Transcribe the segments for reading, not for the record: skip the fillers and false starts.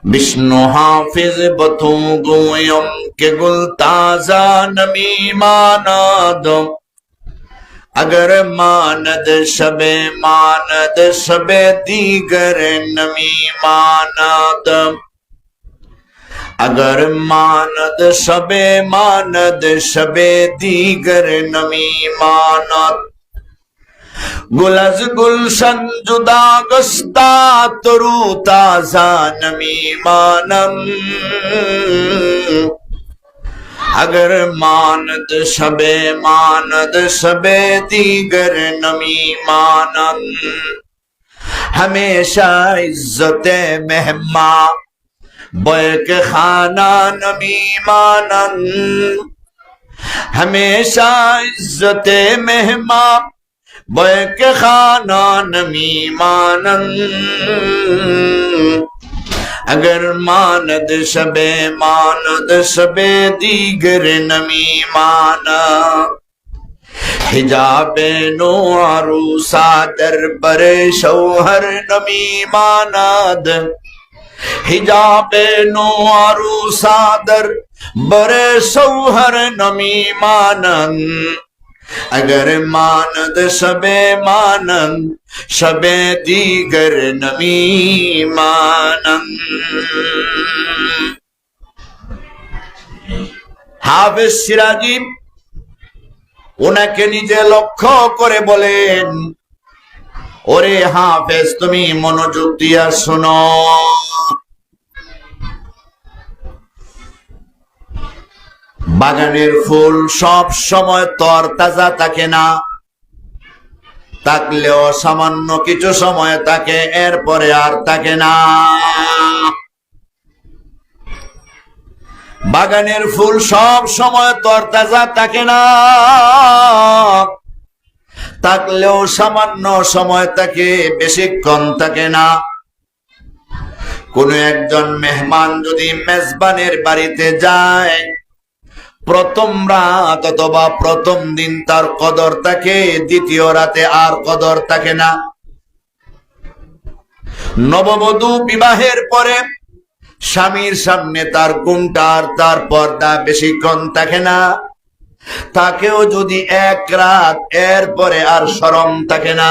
विष्णु हाफिज बतू गोयम के गुल ताजा नमी मानद अगर मानद शबे दीगर नमी मानद अगर मानद शबे दीगर नमी मानद गुलज गुलशन जुदा गस्ता तरु ताजा नमी मानम अगर मानद शबे दीगर नमी मानम हमेशा इज्जते मेहमा बैक खाना नमी मानम हमेशा इज्जते मेहमा बैक खाना नमी मानन अगर मानद शबे दीगर नमी माना हिजाबे नो अरूसा दर बरे शौहर नमी मानद हिजाबे नो अरूसा दर बरे शौहर नमी मानन अगर मानद शबे दीगर नमी मानन हाफिज सिराजी उनके निजे लक्ष्य करे बोलेन ओरे हाफिज तुमी मनोयोग दिया सुनो বাগানের ফুল সব সময় তরতাজা থাকে না, থাকলেও সামান্য কিছু সময় থাকে, এরপরে আর থাকে না। বাগানের ফুল সব সময় তরতাজা থাকে না, থাকলেও সামান্য সময় থাকে, বেশিক্ষণ থাকে না। কোন একজন মেহমান যদি মেজবানের বাড়িতে যায়, প্রথম রাত অথবা প্রথম দিন তার কদর থাকে, দ্বিতীয় রাতে আর কদর থাকে না। নববধূ বিবাহের পরে স্বামীর সামনে তার গুণটা আর তার পর্দা বেশিক্ষণ থাকে না, তাকেও যদি এক রাত, এরপরে আর শরম থাকে না।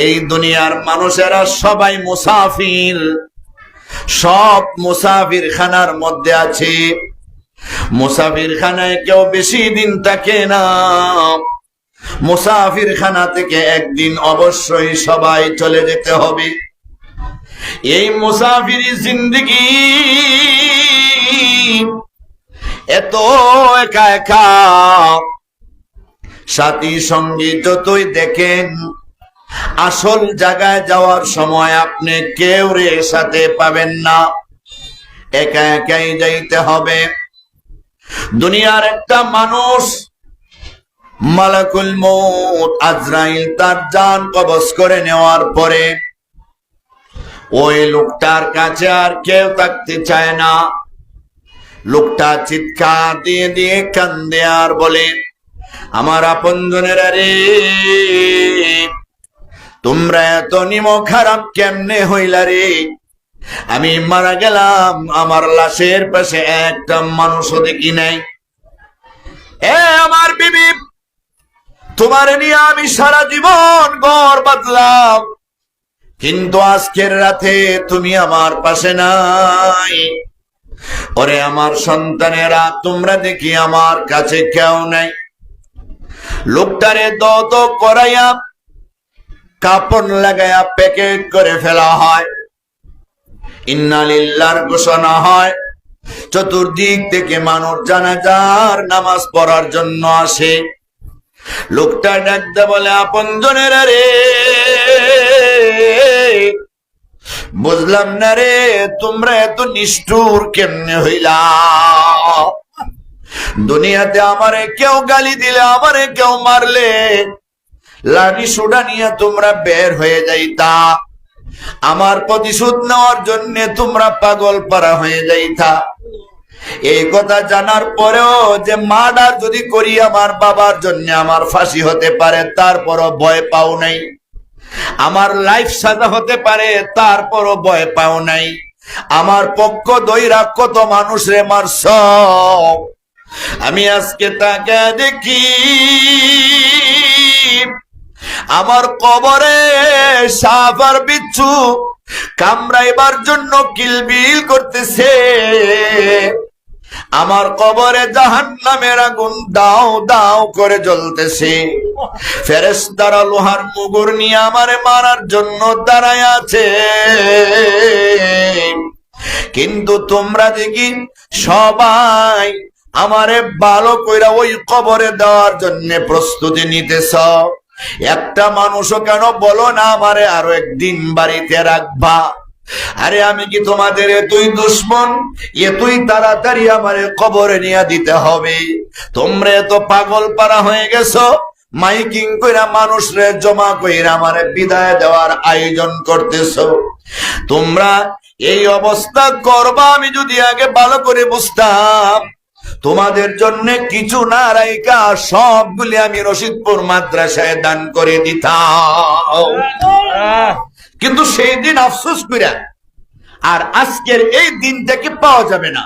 এই দুনিয়ার মানুষেরা সবাই মুসাফির, সব মুসাফির খানার মধ্যে আছে। মুসাফির খানায় কেউ বেশি দিন থাকে না, মুসাফির খানা থেকে একদিন অবশ্যই সবাই চলে যেতে হবে। এই মুসাফিরি জিন্দেগি এত একা একা, সাথী সঙ্গী যতই দেখেন, আসল জায়গায় যাওয়ার সময় আপনি কেউ সাথে পাবেন না, একা একাই যাইতে হবে। দুনিয়ার একটা মানুষ মালাকুল মউত আজরাইল তার জান কবজ করে নেওয়ার পরে ওই লোকটার কাছে আর কেউ থাকতে চায় না। লোকটা চিৎকার দিয়ে দিয়ে কান্দে আর বলে, আমার আপনজনেরা রে, তোমরা এত নিমক খারাপ কেমনে হইলা রে? আমি মারা গেলাম, আমার লাশের পাশে একটা মানুষও দেখি নাই। এ আমার বিবি, তোমার নিয়ে আমি সারা জীবন ঘর বাঁধলাম, কিন্তু আজকের রাতে তুমি আমার পাশে নাই। ওরে আমার সন্তানেরা, তোমরা দেখি আমার কাছে কেউ নাই। লোকটারে দত করাইয়া কাপড় লাগাইয়া প্যাকেট করে ফেলা হয়, ইন্না লিল্লাহর ঘোষণা হয়। চতুর্দিক থেকে মানুষ জানাজার নামাজ পড়ার জন্য আসে। লোকটা ডাকতে বলে, আপনজনেরা রে, বুঝলাম না রে, তোমরা এত নিষ্ঠুর কেমনে হইলা? দুনিয়াতে আমারে কেউ গালি দিলে, আমারে কেউ মারলে, লাঠি সোডা নিয়ে তোমরা বের হয়ে যাইতা, আমার প্রতিশোধ নেওয়ার জন্য তোমরা পাগল পারা হয়ে যাইতা। এই কথা জানার পরেও যে মার্ডার যদি করি আমার বাবার জন্য আমার ফাঁসি হতে পারে, তারপরও ভয় পাও নাই। আমার লাইফ সাজা হতে পারে, তারপরও ভয় পাও নাই। আমার পক্ষ দইরা কত মানুষ রে মারছ, আমি আজকে তাকে দেখি আমার কবরে সাপ আর বিচ্ছু কামড়াইবার জন্য কিলবিল করতেছে। আমার কবরে জাহান্নামের আগুন দাও দাও করে জ্বলতেছে। ফেরেশতারা লোহার মুগুর নিয়ে আমারে মারার জন্য দাঁড়ায় আছে, কিন্তু তোমরা দেখি সবাই আমারে ভালো কইরা ওই কবরে দেওয়ার জন্য প্রস্তুতি নিতেছ। একটা মানুষও কেন বলো না আমারে আরো একদিন বাড়িতে রাখবা? আরে আমি কি তোমাদের এতই দুশ্মন, এতই তাড়াতাড়ি আমারে কবরে নিয়ে দিতে হবে? তোমরা এত পাগল পারা হয়ে গেছো, মাইকিং কইরা মানুষরে জমা কইরা আমারে বিদায় দেওয়ার আয়োজন করতেছো। তোমরা এই অবস্থা করবা, আমি যদি আগে ভালো করে বুঝতাম, তোমাদের জন্য কিছু না রাইকা সবগুলি আমি রশিদপুর মাদ্রাসায় দান করে দিতাম। কিন্তু সেই দিন আফসোস কইরা আর আজকের এই দিনটাকে পাওয়া যাবে না।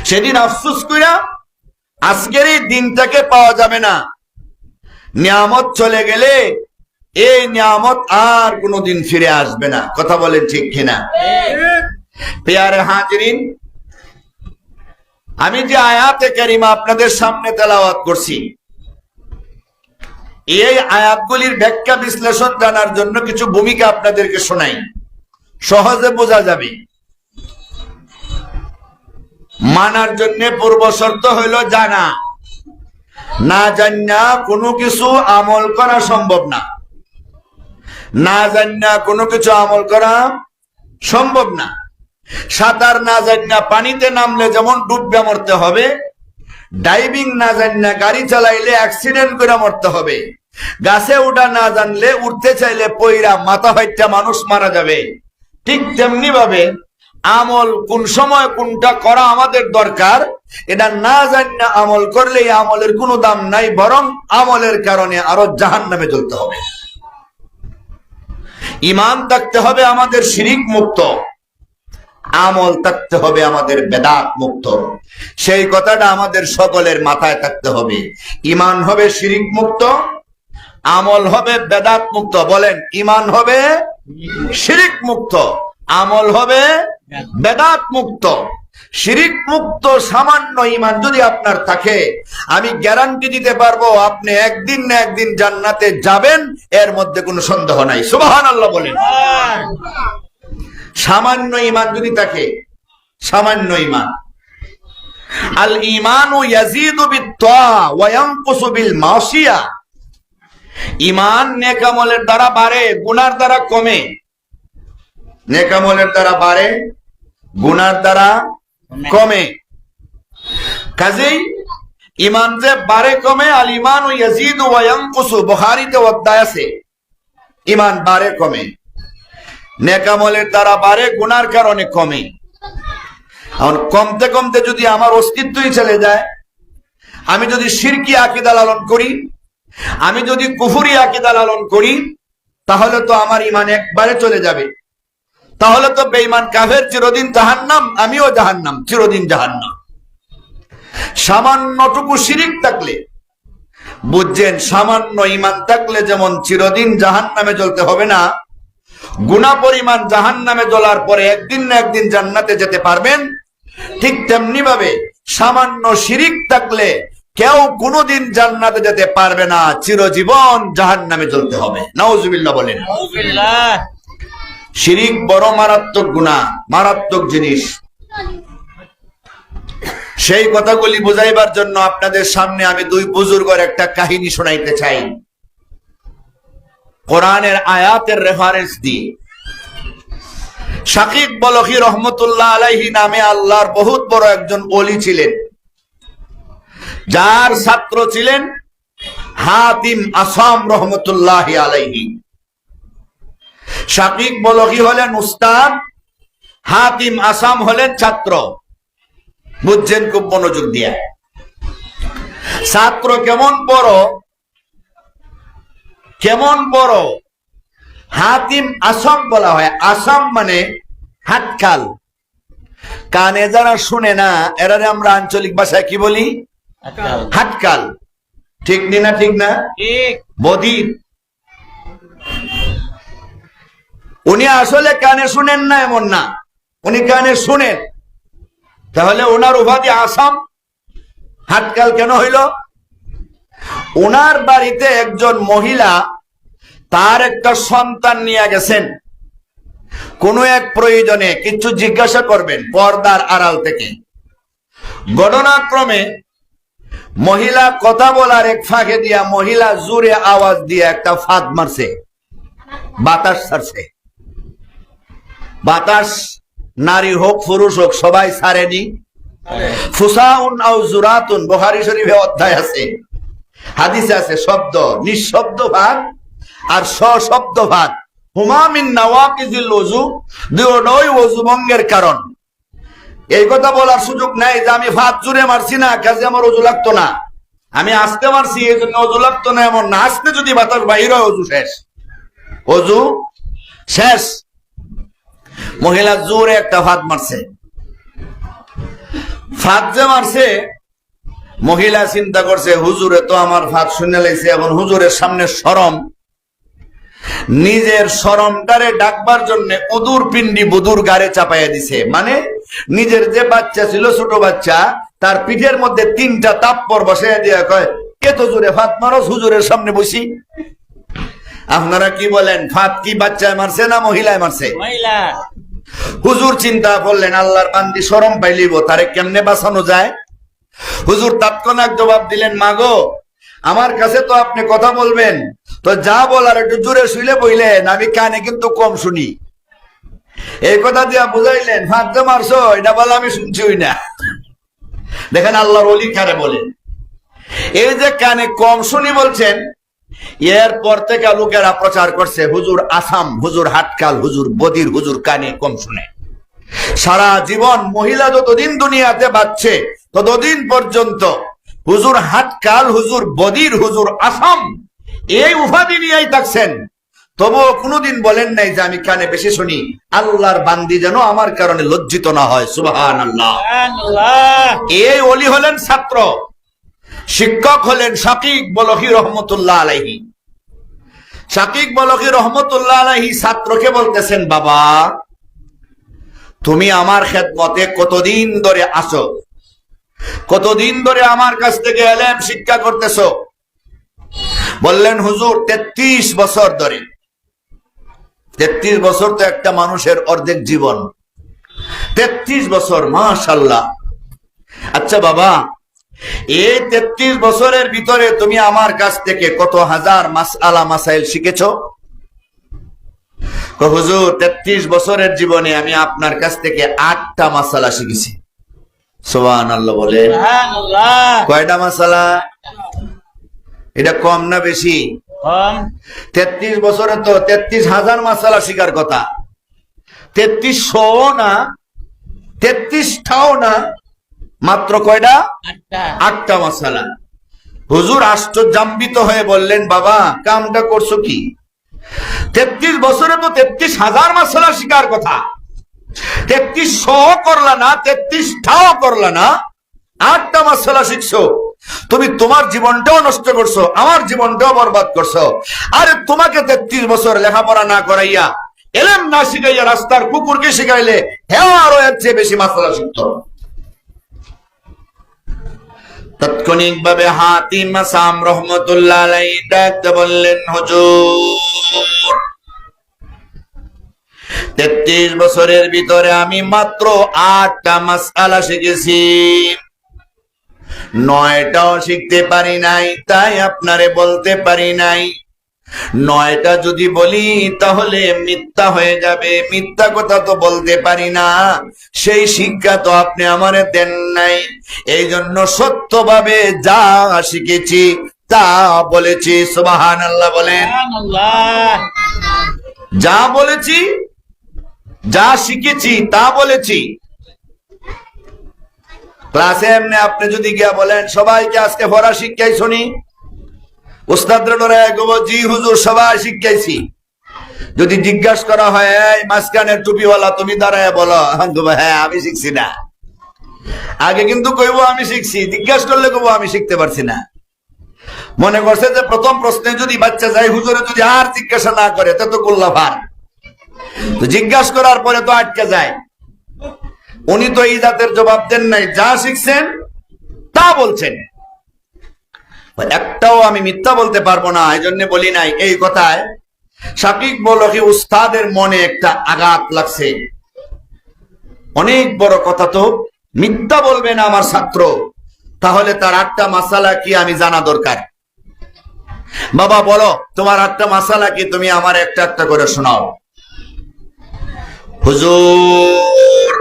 সেদিন আফসোস কইরা আজকের এই দিনটাকে পাওয়া যাবে না। নিয়ামত চলে গেলে এই নিয়ামত আর কোনোদিন ফিরে আসবে না। কথা বলেন ঠিক কিনা? প্রিয় হাজিরিন, আমি যে আয়াতে কারিমা আপনাদের সামনে তেলাওয়াত করছি, এই আয়াতগুলির ব্যাখ্যা বিশ্লেষণ জানার জন্য কিছু ভূমিকা আপনাদেরকে শোনাই, সহজে বোঝা যাবে। মানার জন্য পূর্ব শর্ত হইল জানা। না জানা কোনো কিছু আমল করা সম্ভব না। না জানা কোনো কিছু আমল করা সম্ভব না। সাঁতার না জানা পানিতে নামলে যেমন ডুববে মরতে হবে, ডাইভিং না জানা গাড়ি চালাইলে অ্যাক্সিডেন্ট করে মরতে হবে, গাছে উঠা না জানলে উঠতে চাইলে পইরা মাথা ফাইটা মানুষ মারা যাবে। ঠিক তেমনি ভাবে আমল কোন সময় কোনটা করা আমাদের দরকার, এটা না জানা আমল করলে আমলের কোনো দাম নাই, বরং আমলের কারণে আরো জাহান্নামে জ্বলতে হবে। ঈমান থাকতে হবে আমাদের শিরিক মুক্ত, আমল থাকতে হবে আমাদের বেদাত মুক্ত। সেই কথাটা আমাদের সকলের মাথায় থাকতে হবে। ঈমান হবে শিরিক মুক্ত, আমল হবে বেদাত মুক্ত। বলেন, ঈমান হবে শিরিক মুক্ত, আমল হবে বেদাত মুক্ত। শিরিক মুক্ত সামান্য ঈমান যদি আপনার থাকে, আমি গ্যারান্টি দিতে পারবো আপনি একদিন না একদিন জান্নাতে যাবেন, এর মধ্যে কোনো সন্দেহ নাই। সুবহানাল্লাহ বলেন। সামান্য ঈমান যদি থাকে, সামান্য ঈমান। আল ঈমানু ইয়াজিদু বিত-তাআ ওয়া ইয়ানকুসু বিল মাসিয়া। ঈমান নেক আমলের দ্বারা বাড়ে, গুনার দ্বারা কমে। নেক আমলের দ্বারা বাড়ে, গুনার দ্বারা কমে। কাজেই ঈমান যে বাড়ে কমে, আল ঈমানু ইয়াজিদু ওয়া ইয়ানকুসু, বুখারীতে অধ্যায় আছে, ঈমান বাড়ে কমে। নেক আমলের দ্বারা বাড়ে, গুনার কারণে কমে। এখন কমতে কমতে যদি আমার অস্তিত্বই চলে যায়, আমি যদি শিরকি আকীদা লালন করি, আমি যদি কুফরি আকীদা লালন করি, তাহলে তো আমার ঈমান একবারে চলে যাবে। তাহলে তো বেঈমান কাফের চিরদিন জাহান্নাম, আমিও জাহান্নাম, চিরদিন জাহান্নাম। সামান্যটুকু শিরিক থাকলে, বুঝছেন, সামান্য ঈমান থাকলে যেমন চিরদিন জাহান্নামে জ্বলতে হবে না, গুনাহ পরিমাণ জাহান্নামে জ্বলার পরে একদিন না একদিন জান্নাতে যেতে পারবেন, ঠিক তেমনি ভাবে সামান্য শিরিক থাকলে কেউ কোনোদিন জান্নাতে যেতে পারবে না, চিরজীবন জাহান্নামে জ্বলতে হবে। নাউজুবিল্লাহ বলেন। শিরিক বড় মারাত্মক গুনাহ, মারাত্মক জিনিস। সেই কথাগুলি বুঝাইবার জন্য আপনাদের সামনে আমি দুই বুজুর্গের একটা কাহিনী শোনাইতে চাই, কোরআনের আয়াতের রেফারেন্স দিয়ে। শাকিব বলখী রহমতুল্লাহ আলাইহি নামে আল্লাহর বহুত বড় একজন ওলি ছিলেন, যার ছাত্র ছিলেন হাতিম আসাম রহমতুল্লাহ আলাইহি। শাকিব বলখী হলেন উস্তাদ, হাতিম আসাম হলেন ছাত্র। বুঝছেন? খুব মনোযোগ দিয়ে। ছাত্র কেমন বড়, কেমন বড়, হাতিম আসাম বলা হয়। আসাম মানে হাটখাল। কানে যারা শুনে না এরারে আমরা আঞ্চলিক ভাষায় কি বলি? হাটকাল। ঠিক না? ঠিক না? বধির। উনি আসলে কানে শুনেন না এমন না, উনি কানে শুনেন। তাহলে ওনার উপাধি আসাম। হাটকাল কেন হইল? ওনার বাড়িতে একজন মহিলা তার একটা সন্তান নিয়ে গেছেন কোন এক প্রয়োজনে, কিছু জিজ্ঞাসা করবেন পর্দার আড়াল থেকে। ঘটনাক্রমে মহিলা কথা বলার এক ফাঁকে দিয়া মহিলা জোরে আওয়াজ দিয়ে একটা ফাঁদ মারছে, বাতাস ছাড়ছে। বাতাস নারী হোক পুরুষ হোক সবাই ছাড়েনি। ফুসাউন আও জুরাতুন, বুখারী শরীফে অধ্যায় আছে, হাদিসে আছে, শব্দ নিঃশব্দ ভাগ আর সশব্দ ভাগ। হুমা মিন নাওয়াকিজিল ওযু, দুটোই ওযু ভঙ্গের কারণ। এই কথা বলার সুযোগ নাই যে আমি ফাঁদ জুড়ে মারছি না কাজে আমার ওযু লাগতো না, আমি আস্তে মারছি এই জন্য ওযু লাগতো না, এমন না। আস্তে যদি বাতাস বাহির হয় ওযু শেষ, ওযু শেষ। মহিলা জোরে একটা ফাঁদ মারছে। ফাঁদ যে মারছে, মহিলা চিন্তা করছে হুজুরে তো আমার ফাঁদ শুনে লাইছে, এখন হুজুরের সামনে শরম। নিজের শরমটারে ডাকবার জন্য উদুর পিন্ডি বুদুর গাড়ে চাপাইয়া দিছে। মানে নিজের যে বাচ্চা ছিল, ছোট বাচ্চা, তার পিঠের মধ্যে 3টা তাপ্পর বসাইয়া দিয়া কয়, কে তো জোরে ফাঁদ মারস হুজুরের সামনে বসি। আপনারা কি বলেন, ফাঁদ কি বাচ্চায় মারছে না মহিলায় মারছে? মহিলা। হুজুর চিন্তা করলেন আল্লাহর বান্দি শরম পাইলিব, তারে কেমনে বাঁচানো যায়। হুজুর তৎক্ষণাৎ জবাব দিলেন, মাগো আমার কাছে তো আপনি কথা বলবেন, তো যা বলার একটু জোরে শুইলে বইলেন, আমি কানে কিন্তু কম শুনি। এই কথা দিয়া বুঝাইলেন ফাঁদ যে মারছো এটা বলে আমি শুনছিই না। দেখেন আল্লাহর ওলি কারে বলেন। এই যে কানে কম শুনি বলছেন, এরপর থেকে লোকেরা প্রচার করছে হুজুর আসাম, হুজুর হাটকাল, হুজুর বদির, হুজুর কানে কম শুনে। সারা জীবন মহিলা যতদিন দুনিয়াতে বাঁচছে ততদিন পর্যন্ত হুজুর হাটকাল, হুজুর বদির, হুজুর আসাম এই উপাধি নিয়েই থাকছেন। তবুও কোনোদিন বলেন নাই যে আমি কানে বেশি শুনি। আল্লাহর বান্দি যেন আমার কারণে লজ্জিত না হয়। সুবহানাল্লাহ। এই ওলি হলেন ছাত্র, শিক্ষক হলেন শাকিক বলখী রহমতুল্লাহ আলাইহি। শাকিক বলখী রহমতুল্লাহ আলাইহি ছাত্রকে বলতেছেন, বাবা তুমি আমার খেদমতে কতদিন ধরে আসো, কতদিন ধরে আমার কাছ থেকে ইলম শিক্ষা করতেছো? বললেন হুজুর 33 বছর ধরে। 33 বছর তো একটা মানুষের অর্ধেক জীবন। 33 বছর, মাশাআল্লাহ। আচ্ছা বাবা, এই 33 বছরের ভিতরে তুমি আমার কাছ থেকে কত হাজার মাসআলা মাসাইল শিখেছো? হুজুর 33 বছরের জীবনে আমি আপনার কাছ থেকে 8টা মাসালা শিখেছি। সুবহানাল্লাহ বলে। কয়টা মাসালা? এটা কম না বেশি? কম। 33 বছরে তো 33,000 মাসালা শিখার কথা। 3300 না, 33টাও না, মাত্র কয়টা? 8টা মাসালা। হুজুর আশ্চর্যান্বিত হয়ে বললেন, বাবা কামটা করছো কি? 33 বছরে তো 33,000 মাসালা শিখার কথা, 3300 করলা না, 33টাও করলা না, 8টা মাসালা শিখছো। তুমি তোমার জীবনটাও নষ্ট করছো, আমার জীবনটাও বরবাদ করছো। আরে তোমাকে 33 বছর লেখাপড়া না করাইয়া, ইলম না শিখাইয়া রাস্তার কুকুরকে শিখাইলে হেও আরো এর চেয়ে বেশি মাসালা শিখতো। তাৎক্ষণিক ভাবে হাতিম আসাম রহমতুল্লাহ আলাইহি ডাকতে বললেন, হুজুর 33 বছরের ভিতরে আমি মাত্র 8টা মাসআলা শিখেছি, 9টাও শিখতে পারি নাই, তাই আপনারে বলতে পারি নাই। 9টা যদি বলি তাহলে মিথ্যা হয়ে যাবে, মিথ্যা কথা তো বলতে পারি না, সেই শিক্ষা তো আপনি আমারে দেন নাই। এই জন্য সত্যভাবে যা শিখেছি তা বলেছি। সুবহানাল্লাহ বলেন। যা বলেছি, যা শিখেছি তা বলেছি। ক্লাসে এমনি আপনি যদি গিয়া বলেন সবাইকে আজকে পড়া শিক্ষাই শুনি, উস্তাদরা ধরে জি হুজুর সবাই শিখাইছি, যদি জিজ্ঞাসা করা হয়, এই মাঝখানের টুপিওয়ালা তুমি দাঁড়ায় বলো হ্যাঁ আমি শিখছি না, আগে কিন্তু কইবো আমি শিখছি, জিজ্ঞাসা করলে কইবো আমি শিখতে পারছি না। মনে করছে যে প্রথম প্রশ্নে যদি বাচ্চা যায়, হুজুরে যদি আর জিজ্ঞাসা না করে তো গোল্লা ভার, তো জিজ্ঞাসা করার পরে তো আটকে যায়। উনি তো এই জাতের জবাব দেন নাই, যা শিখছেন তা বলছেন। একটাও আমি মিথ্যা বলতে পারবো না, এই জন্য বলি নাই। এই কথায় শাকিব বলো কি উস্তাদের মনে একটা আঘাত লাগছে, অনেক বড় কথা, তো মিথ্যা বলবে না আমার ছাত্র, তাহলে তার 8টা মাসালা কি আমি জানা দরকার। বাবা বলো তোমার 8টা মাসালা কি, তুমি আমার একটা একটা করে শোনাও। হুজুর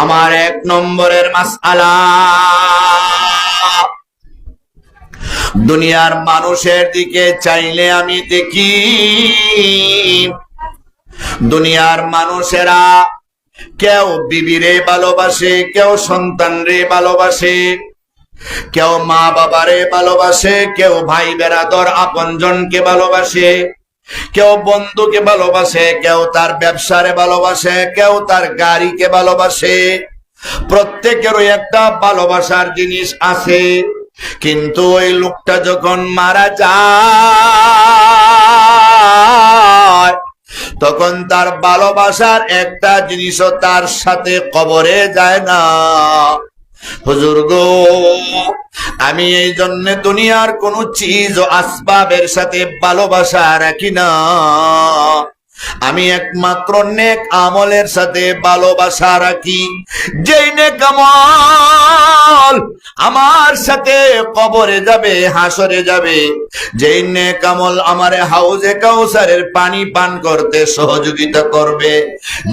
আমার 1 নম্বরের মাসআলা, দুনিয়ার মানুষের দিকে চাইলে আমি দেখি দুনিয়ার মানুষেরা কেউ বিবিরে ভালোবাসে, কেউ সন্তানরে ভালোবাসে, কেউ মা বাবারে ভালোবাসে, কেউ ভাই বেরাদর আপনজনকে ভালোবাসে, কেউ বন্ধুকে ভালোবাসে, কেউ তার ব্যবসারে ভালোবাসে, কেউ তার গাড়িকে ভালোবাসে। প্রত্যেকেরই একটা ভালোবাসার জিনিস আছে, কিন্তু ওই লোকটা যখন মারা যায় তখন তার ভালোবাসার একটা জিনিসও তার সাথে কবরে যায় না। হুজুর গো, আমি এই জন্য দুনিয়ার কোন চিজ ও আসবাবের সাথে ভালোবাসা রাখি না, আমি একমাত্র নেক আমলের সাথে ভালোবাসা রাখি। যেই নেক আমল আমার সাথে কবরে যাবে, হাসরে যাবে, যেই নেক আমল আমারে হাউজে কাউসারের পানি পান করতে সহযোগিতা করবে,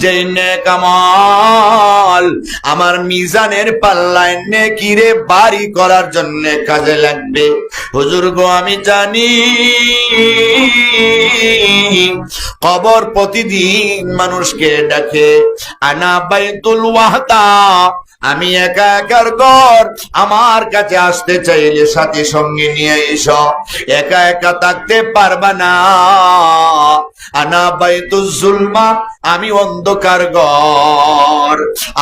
যেই নেক আমল আমার মিজানের পাল্লায় নেকিরে বাড়ি করার জন্য কাজে লাগবে। হুজুর গো, আমি জানি কবর প্রতিদিন মানুষকে ডাকে, আনা বাইতুল ওয়াহদা, আমি একা একার ঘর, আমার কাছে আসতে চাইলে সাথে সঙ্গে নিয়ে এসো, একা একা থাকতে পারবা না। আনা বাইতুল জুলমা, আমি অন্ধকার ঘর,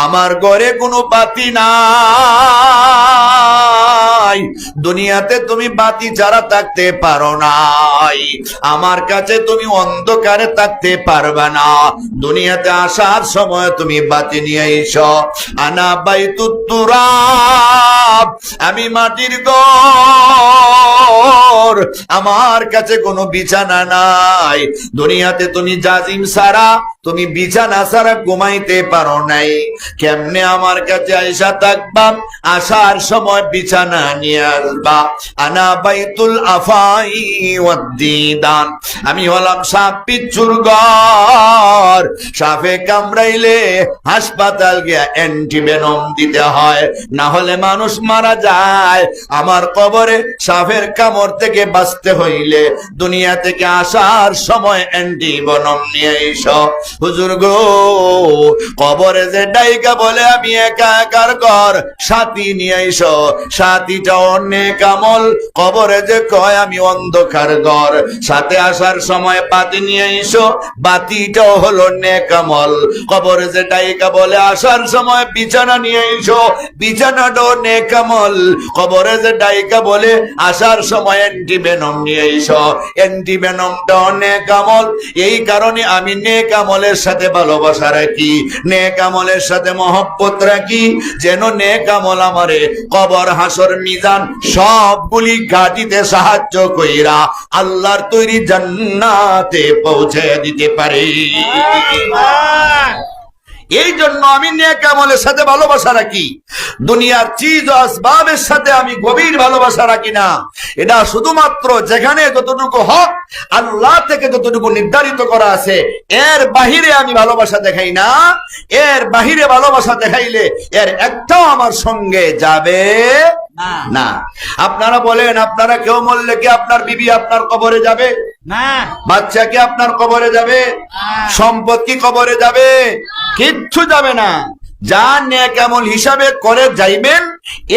আমার ঘরে কোনো বাতি নাই, দুনিয়াতে তুমি বাতি ছাড়া থাকতে পারো নাই, আমার কাছে তুমি অন্ধকারে থাকতে পারবে না, দুনিয়াতে আসার সময় তুমি বাতি নিয়ে এসো। আনা বাইতুত তুরাব, আমি মাটির ঘর, আমার কাছে কোনো বিছানা নাই, দুনিয়াতে তুমি জাজিম সারা, তুমি বিছানা সারা ঘুমাইতে পারো নাই, কেমনে আমার কাছে আইসা থাকবা, আসার সময় বিছানা নিয়ে আসবা। আনা বাইতুল আফাই ওয়াদ্দিদান, আমি হলাম সাপ পিচ্ছুর ঘর, সাপে কামড়াইলে হাসপাতাল গিয়া অ্যান্টিভেনম দিতে হয়, না হলে মানুষ মারা যায়। আমার কবরে সাপের কামড় থেকে বাঁচতে হইলে দুনিয়া থেকে আসার সময় অ্যান্টিভেনম নিয়ে এসো। হুজুর গো, কবরে যে ডাইকা বলে আমি একা একার ঘর, সাথী নিয়ে এসো, সাথীটা অনেক আমল, কবরে যে কয় আমি অন্ধকার ঘর, সাথে আসার সময় বাতি নিয়ে এসো, বাতিটাও হলো নেক আমল। কবরে যে ডাইকা বলে আসার সময় বিছানা নিয়ে এসো, বিছানাটাও নেক আমল। কবরে যে ডাইকা বলে আসার সময় অ্যান্টিভেনম নিয়ে এসো, অ্যান্টিভেনমটাও নেক আমল। এই কারণে আমি নেক আমলের সাথে ভালোবাসা রাখি, নেক আমলের সাথে মহব্বত রাখি, যেন নেক আমল আমারে কবর হাসর মিজান সবগুলি ঘাটিতে সাহায্য কইরা আল্লাহর তৈরি জান্নাতে পৌঁছে দিতে পারে। এই জন্য আমি নেক আমলের সাথে ভালোবাসা রাখি, দুনিয়ার চিজ ও আসবাবের সাথে আমি গভীর ভালোবাসা রাখি না। এটা শুধুমাত্র যেখানে যতটুকু হক আল্লাহ থেকে যতটুকু নির্ধারিত করা আছে, এর বাহিরে আমি ভালোবাসা দেখাই না। এর বাহিরে ভালোবাসা দেখাইলে এর একটাও আমার সঙ্গে যাবে না। আপনারা বলেন, আপনারা কেউ মরলে কি আপনার বিবি আপনার কবরে যাবে না? বাচ্চা কি আপনার কবরে যাবে? সম্পদ কি কবরে যাবে? কিচ্ছু যাবে না। যা নেক আমল হিসাবে করে যাইবেন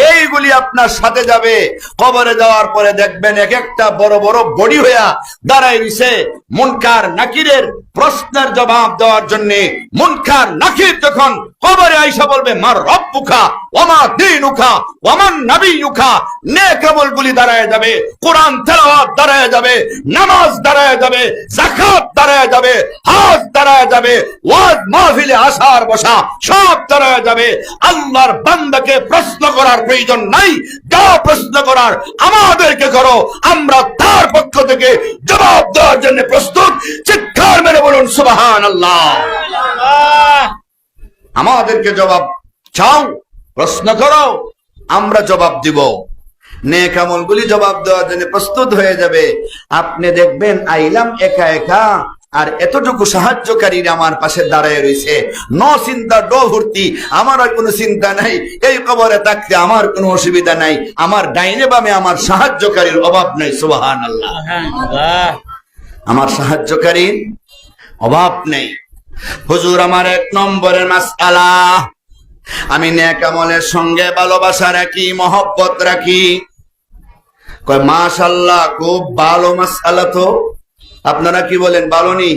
এইগুলি আপনার সাথে যাবে। কবরে যাওয়ার পরে দেখবেন এক একটা বড় বড় বডি হইয়া দাঁড়ায় রইছে মুনকার নাকিরের প্রশ্নের জবাব দেওয়ার জন্য। মুনকার নাকির যখন কবরে আইসা বলবে মার রব্বুকা ওমা দীনুকা ওমান নবিয়ুকা, নেক আমলগুলি দাঁড়ায় যাবে, কোরআন তেলাওয়াত দাঁড়ায় যাবে, নামাজ দাঁড়ায় যাবে, যাকাত দাঁড়ায় যাবে, হজ দাঁড়ায় যাবে, ওয়াজ মাহফিলে আসার বসা সব দাঁড়ায় যাবে। আল্লাহর বান্দাকে প্রশ্ন করার প্রয়োজন নাই, যা প্রশ্ন করার আমাদেরকে করো, আমরা তার পক্ষ থেকে জবাব দেওয়ার জন্য প্রস্তুত। চিৎকার মেরে বলুন সুবহানাল্লাহ। আমাদেরকে জবাব চাও, প্রশ্ন করো, আমরা জবাব দিব। নেক আমলগুলি জবাব দেওয়ার জন্য প্রস্তুত হয়ে যাবে। আপনি দেখবেন আইলাম একা একা, আর এতটুকু সাহায্যকারীরা আমার পাশে দাঁড়ায় রয়েছে, ন চিন্তা ড ভর্তি, আমার আর কোনো চিন্তা নাই। এই কবরে থাকতে আমার কোনো অসুবিধা নাই, আমার ডাইনে বামে আমার সাহায্যকারীর অভাব নাই। সুবহানাল্লাহ। আমার সাহায্যকারীর অভাব নেই। হুজুর আমার 1 নম্বরের মাসআলা, আমি নেক আমলের সঙ্গে ভালোবাসা রাখি, মহব্বত রাখি। কয় মাশাআল্লাহ, খুব ভালো মাসআলা তো। আপনারা কি বলেন, ভালো নি?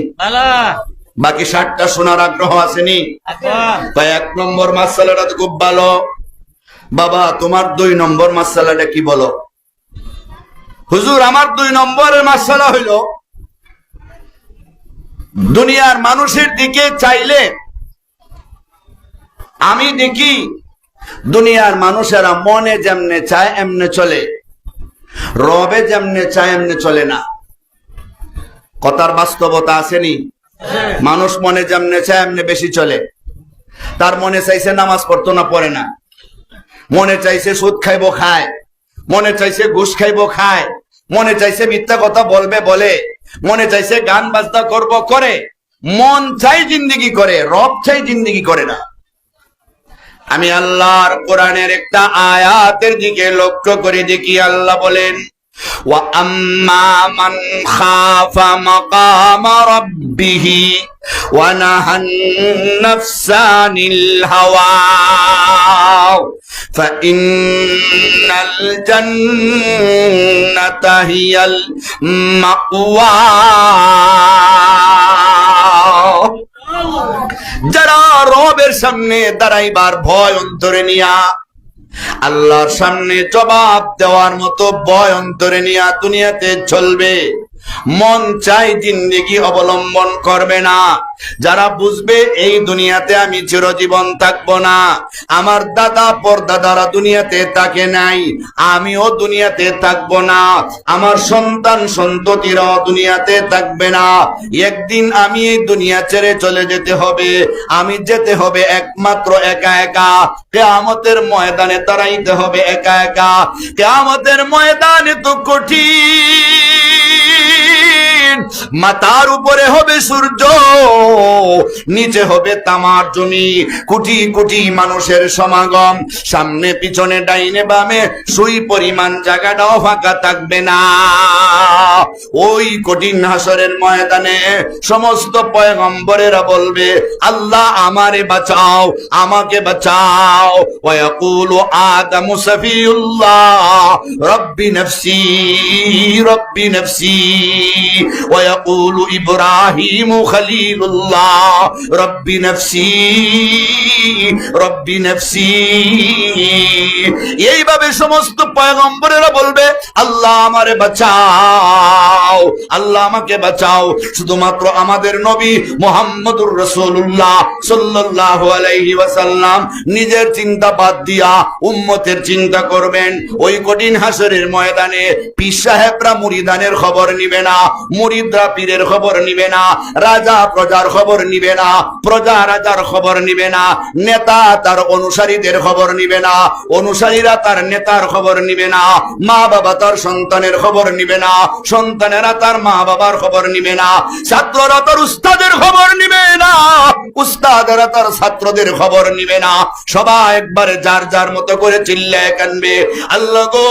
বাকি 60টা শোনার আগ্রহ আসেনি? কয় 1 নম্বর মাসআলাটা তো খুব ভালো। বাবা তোমার 2 নম্বর মাসআলাটা কি বলো? হুজুর আমার 2 নম্বরের মাসআলা হইল, দুনিয়ার মানুষের দিকে চাইলে আমি দেখি দুনিয়ার মানুষেরা মনে যেমনে চায় এমনে চলে, রবে যেমনে চায় এমনে চলে না। কথার বাস্তবতা আসেনি? মানুষ মনে যেমনে চায় এমনে বেশি চলে। তার মনে চাইছে নামাজ পড়তো না, পড়ে না। মনে চাইছে সুদ খাইবো, খায়। মনে চাইছে ঘুষ খাইবো, খায়। মনে চাইছে মিথ্যা কথা বলবে, বলে। মনে চাইছে গান বাজনা করব, করে। মন চাই জিন্দিগি করে, রব চাই জিন্দিগি করে না। আমি আল্লাহর কোরআনের একটা আয়াতের দিকে লক্ষ্য করে দেখি, আল্লাহ বলেন ওয়া আম্মা মান খাফা মাকামা রাব্বিহি ওয়া নাহান নাফসা আনিল হাওয়া ফাইন্নাল জান্নাতা হিয়াল মাওয়া। যারা রবের সামনে দাঁড়াইবার ভয় অন্তরে নিয়া, আল্লাহর সামনে জবাব দেওয়ার মতো ভয় অন্তরে নিয়া দুনিয়াতে চলবে, মন চাই জিন্দেগি অবলম্বন করবে না, যারা বুঝবে এই দুনিয়াতে আমি চিরজীবন থাকবো না, আমার দাদা পরদাদারা দুনিয়াতে থাকে নাই, আমিও দুনিয়াতে থাকবো না, আমার সন্তান সন্ততিরাও দুনিয়াতে থাকবে না, একদিন আমি এই দুনিয়া ছেড়ে চলে যেতে হবে। আমি যেতে হবে একমাত্র একা একা, কিয়ামতের ময়দানে দাঁড়াইতে হবে একা একা। কিয়ামতের ময়দানে তো কঠিন, মাথার উপরে হবে সূর্য, নিচে হবে তামার জমি, কোটি কোটি মানুষের সমাগম, সামনে পিছনে ডাইনে বামে সুই পরিমাণ জায়গাটাও ফাঁকা থাকবে না। ওই কঠিন হাসরের ময়দানে সমস্ত পয়গম্বরেরা বলবে আল্লাহ আমারে বাঁচাও, আমাকে বাঁচাও। ওয়ায়াকুলু আদামু সাফিউল্লাহ রব্বি নফসি রব্বি নফসি, ওয়ায়াকুলু ইব্রাহিমু খলিলুল্লাহ রব্বি নফসি রব্বি নফসি। এইভাবে সমস্ত পয়গম্বরেরা বলবে আল্লাহ আমারে বাঁচাও, আল্লাহ আমাকে বাঁচাও। শুধুমাত্র আমাদের নবী মুহাম্মদুর রাসূলুল্লাহ সাল্লাল্লাহু আলাইহি ওয়াসাল্লাম নিজের চিন্তা বাদ দিয়া উম্মতের চিন্তা করবেন। ওই কঠিন হাসরের ময়দানে পীর সাহেবরা মুরিদানের খবর নিবে না, মুরিদরা পীরের খবর নিবে না, রাজা প্রজার খবর নিবে না, প্রজা রাজার খবর নিবে না, নেতা তার অনুসারীদের খবর নিবে না, অনুসারীরা তার নেতার খবর নিবে না, মা বাবা তার সন্তানের খবর নিবে না, সন্তানেরা তার মা বাবার খবর নিবে না, ছাত্ররা তার উস্তাদের খবর নিবে না, উস্তাদেরা তার ছাত্রদের খবর নিবে না। সবাই একবারে যার যার মতো করে চিল্লায় কানবে আল্লাহ গো,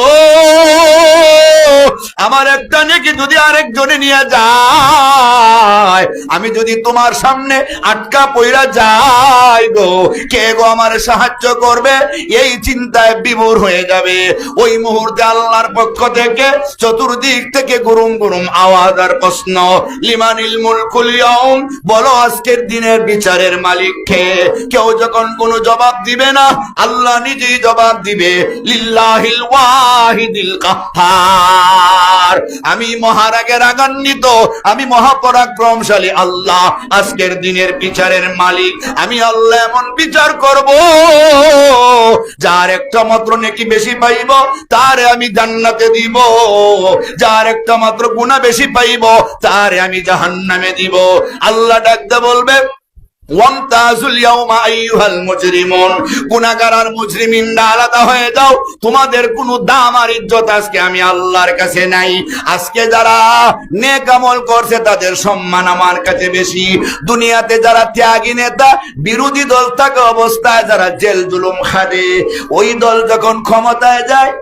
আমার একটা নেকি যদি আরেকজনে নিয়ে যায়, আমি যদি তোমার সামনে আটকা পইরা যাই গো, কে গো আমার সাহায্য করবে, এই চিন্তায় বিভোর হয়ে যাবে। ওই মুহূর্তে আল্লাহর পক্ষ থেকে চতুর্দিক থেকে গুরুম গুরুম আওয়াজ আর প্রশ্ন, লিমানিল মুলকুল ইয়াউম, বলো আজকের দিনের বিচারের মালিক কে? কেউ যখন কোনো জবাব দিবে না, আল্লাহ নিজেই জবাব দিবে, লিল্লাহিল ওয়াহিদিল কাহ্হার, আমি মহারাগে রাগান্বিত, আমি মহাপরাক্রমশালী আল্লাহ, আজকের দিনের বিচারের মালিক আমি আল্লাহ। এমন বিচার করব, যার একটা মাত্র নেকি বেশি পাইব তারে আমি জান্নাতে দিব, যার একটা মাত্র গুনাহ বেশি পাইব তারে আমি জাহান্নামে দিব। আল্লাহ ডাকতে বলবে, ওয়ামতাজুল ইয়াউমা আইয়ুহাল মুজরিমুন, গুনাহগার আর মুজরিমিনরা আলাদা হয়ে যাও, তোমাদের কোনো দাম আর ইজ্জত আজকে আমি আল্লাহর কাছে নাই। আজকে যারা নেক আমল করছে তাদের সম্মান আমার কাছে বেশি। দুনিয়াতে যারা ত্যাগী নেতা, বিরোধী দল থাকা অবস্থায় যারা জেল জুলুম খাবে, ওই দল যখন ক্ষমতায় যায়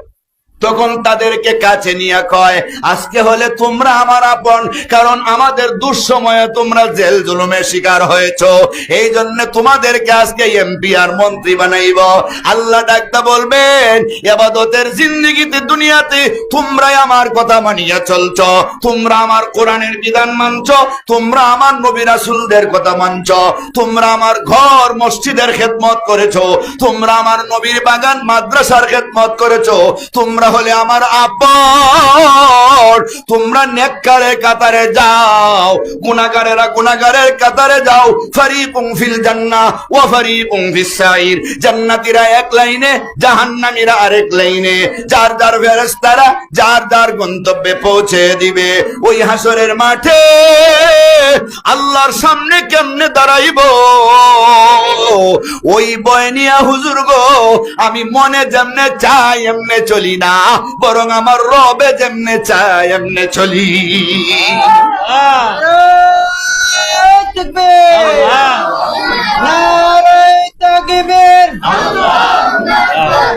তখন তাদেরকে কাছে নিয়ে কয়, আজকে হলে তোমরা আমার আপন, কারণ আমাদের দুঃসময়ে তোমরা জেল জুলুমের শিকার হয়েছো, এই জন্য তোমাদেরকে আজকে এমপি আর মন্ত্রী বানাইব। আল্লাহ ডাকতে বলবেন, ইবাদতের জিন্দেগিতে দুনিয়াতে তোমরাই আমার কথা মানিয়া চলছো, তোমরা আমার কোরআনের বিধান মানছো, তোমরা আমার নবী রাসূলদের কথা মানছো, তোমরা আমার ঘর মসজিদের খেদমত করেছো, তোমরা আমার নবীর বাগান মাদ্রাসার খেদমত করেছো, তোমরা হলে আমার আপন, তোমরা নেককারের কাতারে যাও, গুনাহগারেরা গুনাহগারের কাতারে যাও। ফারিকুম ফিল জান্নাহ ওয়া ফারিকুম ফিস সাইর, জান্নাতীরা এক লাইনে, জাহান্নামীরা আরেক লাইনে, যার যার ফেরেশতারা যার যার গন্তব্যে পৌঁছে দিবে। ওই হাসরের মাঠে আল্লাহর সামনে কেমনে দাঁড়াইবো, ওই বয় নিয়া হুজুর গো, আমি মনে যেমনে চাই এমনে চলি না, বরং আমার রবে যেমনে চায় এমনে চলি।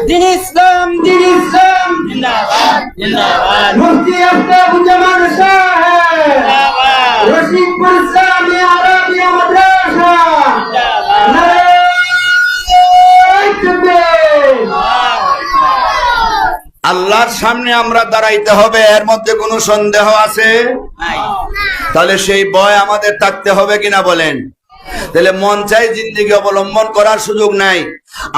দিন ইসলাম, দিন ইসলাম জিন্দাবাদ, জিন্দাবাদ। মুফতি আফতাবুজ্জামান সাহেব, রশিদপুর ইসলামিয়া আরাবিয়া মাদ্রাসা জিন্দাবাদ। নারায়ে তাকবীর। আল্লাহর সামনে আমরা দাঁড়াইতে হবে, এর মধ্যে কোনো সন্দেহ আছে? তাহলে সেই ভয় আমাদের থাকতে হবে কিনা বলেন? তাহলে মন চাই জিন্দেগি অবলম্বন করার সুযোগ নাই।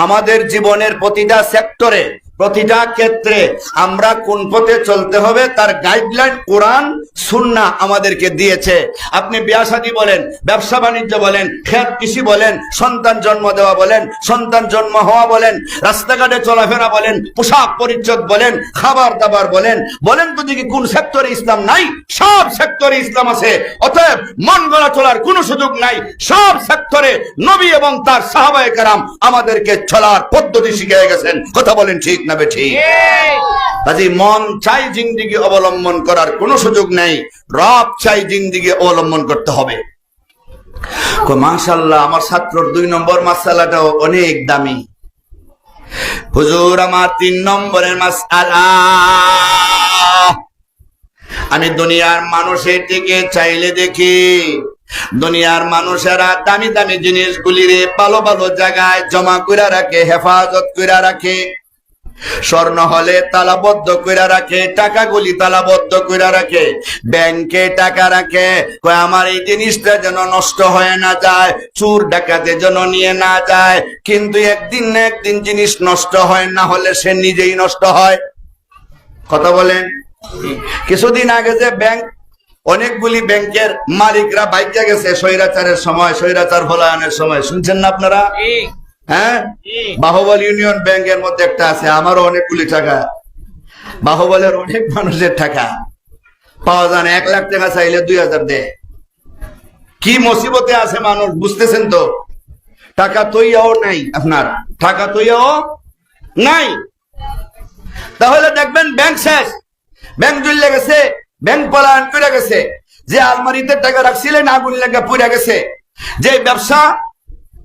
আমাদের জীবনের প্রতিটা সেক্টরে, প্রতিটা ক্ষেত্রে আমরা কোন পথে চলতে হবে তার গাইডলাইন কোরআন সুন্নাহ আমাদেরকে দিয়েছে। আপনি বিয়া শাদী বলেন, ব্যবসা বাণিজ্য বলেন, খেত কৃষি বলেন, সন্তান জন্ম দেওয়া বলেন, সন্তান জন্ম হওয়া বলেন, রাস্তাঘাটে চলাফেরা বলেন, পোশাক পরিচ্ছদ বলেন, খাবার দাবার বলেন, বলেন তো দেখি কোন সেক্টরে ইসলাম নাই? সব সেক্টরে ইসলাম আছে। অতএব মন গড়া চলার কোনো সুযোগ নাই। সব সেক্টরে নবী এবং তার সাহাবায়ে কেরাম আমাদেরকে চলার পদ্ধতি শিখিয়ে গেছেন। কথা বলেন ঠিক না বেঠিক? কাজে মন চাই জিন্দেগি অবলম্বন করার কোনো সুযোগ নেই, রব চাই জিন্দেগি অবলম্বন করতে হবে। মাশাআল্লাহ, আমার ছাত্রর 2 নম্বর মাসআলাটাও অনেক দামি। হুজুর, আমার 3 নম্বরের মাসআলা, আমি দুনিয়ার মানুষের দিকে চাইলে দেখি দুনিয়ার মানুষেরা দামি দামি জিনিসগুলিরে ভালো ভালো জায়গায় জমা করে রাখে, হেফাজত করে রাখে। স্বর্ণ হলে তালাবদ্ধ করে রাখে, টাকাগুলি তালাবদ্ধ করে রাখে, ব্যাংকে টাকা রাখে, কয় আমার এই জিনিসটা যেন নষ্ট হয়ে না যায়, চোর ডাকাতে যেন নিয়ে না যায়। কিন্তু একদিন না একদিন জিনিস নষ্ট হয়, না হলে সে নিজেই নষ্ট হয়। কথা বলেন? কিছুদিন আগে যে ব্যাংক, অনেকগুলি ব্যাংকের মালিকরা বাইকে গেছে স্বৈরাচারের সময়, স্বৈরাচার পলায়নের সময়, শুনছেন না আপনারা? হ্যাঁ, বাহুবল ইউনিয়ন ব্যাংকের মধ্যে একটা আছে, আমারও অনেকগুলি টাকা, বাহুবলের অনেক মানুষের টাকা পাওয়া যায় না। 1 লাখ টাকা চাইলে 2000 দেয়। কি মুসিবতে আছে মানুষ, বুঝতেছেন তো? টাকা তৈয়াও নাই, আপনার টাকা তৈয়াও নাই। তাহলে দেখবেন ব্যাংক শেষ, ব্যাংক জ্বলে গেছে, ব্যাংক পলায়ন করে গেছে। যে আলমারিতে টাকা রাখছিলেন আগুন লেগে পুড়ে গেছে। যে ব্যবসা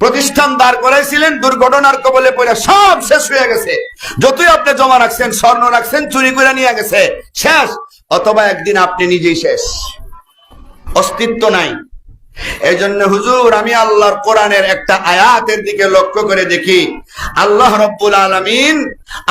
প্রতিষ্ঠান দাঁড় করাইছিলেন দুর্ঘটনার কবলে পড়ে সব শেষ হয়ে গেছে। যতই আপনি জমা রাখছেন, স্বর্ণ রাখছেন, চুরি করে নিয়ে গেছে, শেষ। অথবা একদিন আপনি নিজেই শেষ। অস্তিত্ব নাই। এই জন্য হুজুর আমি আল্লাহর কোরআনের একটা আয়াতের দিকে লক্ষ্য করে দেখি, আল্লাহ রাব্বুল আলামিন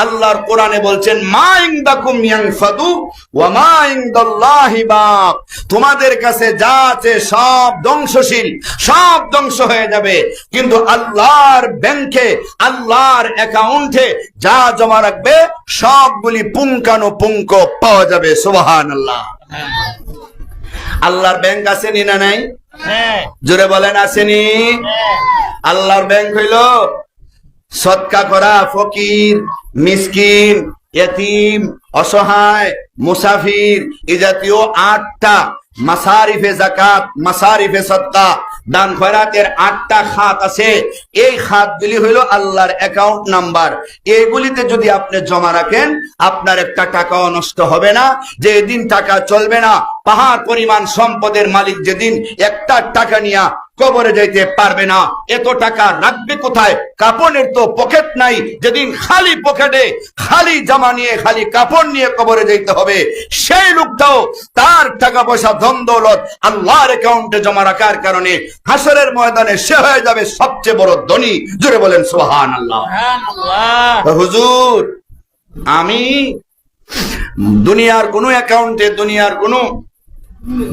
আল্লাহর কোরআনে বলছেন মা ইনদাকুম ইয়ানফাদু ওয়া মা ইনদাল্লাহি বাক। তোমাদের কাছে যা আছে সব ধ্বংসশীল, সব ধ্বংস হয়ে যাবে, কিন্তু আল্লাহর ব্যাংকে, আল্লাহর অ্যাকাউন্টে যা জমা রাখবে সবগুলি পুঙ্খানুপুঙ্খ পাওয়া যাবে। সুবহানাল্লাহ। আল্লাহর ব্যাংক আছে নি না নাই? জোরে বলেন আসেনি? আল্লাহর ব্যাংক হইল সদকা করা ফকির, মিসকিন, ইয়তীম, অসহায়, মুসাফির, এই জাতীয় 8টা মাসারিফে যাকাত, মাসারিফে সদকা, দান খয়রাতের 8টা খাত আছে। এই খাতগুলি হইল আল্লাহর অ্যাকাউন্ট নাম্বার। এইগুলিতে যদি আপনি জমা রাখেন আপনার একটা টাকাও নষ্ট হবে না। যেদিন টাকা চলবে না, পাহাড় পরিমাণ সম্পদের মালিক যেদিন একটা টাকা নিয়ে কবরে যাইতে পারবে না, এত টাকা রাখবে কোথায়? কাপড়ের তো পকেট নাই। যেদিন খালি পকেটে, খালি জামা নিয়ে, খালি কাপড় নিয়ে কবরে যাইতে হবে, সেই লোকটাও তার টাকা পয়সা ধন দৌলত আল্লাহর অ্যাকাউন্টে জমা রাখার কারণে হাসরের ময়দানে সে হয়ে যাবে সবচেয়ে বড় ধনী। জোরে বলেন সুবহানাল্লাহ। হুজুর আমি দুনিয়ার কোন অ্যাকাউন্টে, দুনিয়ার কোন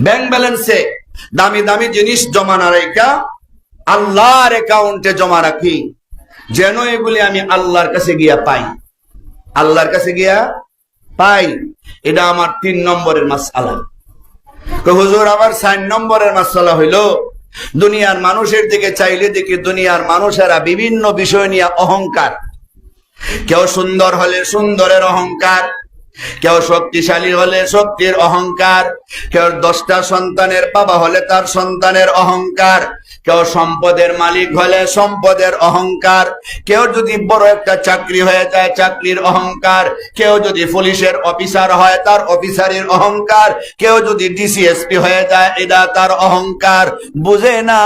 ব্যাংক ব্যালেন্সে দামি দামি জিনিস জমা না রেখা আল্লাহর অ্যাকাউন্টে জমা রাখি, যেন এগুলি আমি আল্লাহর কাছে গিয়া পাই, আল্লাহর কাছে গিয়া পাই। এটা আমার 3 নম্বরের মাসআলা। হুজুর আমার 4 নম্বরের মাসআলা হইল, দুনিয়ার মানুষের দিকে চাইলে দেখি দুনিয়ার মানুষেরা বিভিন্ন বিষয় নিয়ে অহংকার। কেউ সুন্দর হলে সুন্দরের অহংকার, কেউ শক্তিশালী হলে শক্তির অহংকার, কেউ 10টা সন্তানের বাবা হলে তার সন্তানের অহংকার, কেউ সম্পদের মালিক হলে সম্পদের অহংকার, কেউ যদি বড় একটা চাকরি হয়ে যায় চাকরির অহংকার, কেউ যদি পুলিশের অফিসার হয় তার অফিসারের অহংকার, কেউ যদি ডিসিএসপি হয়ে যায় এটা তার অহংকার। বুঝে না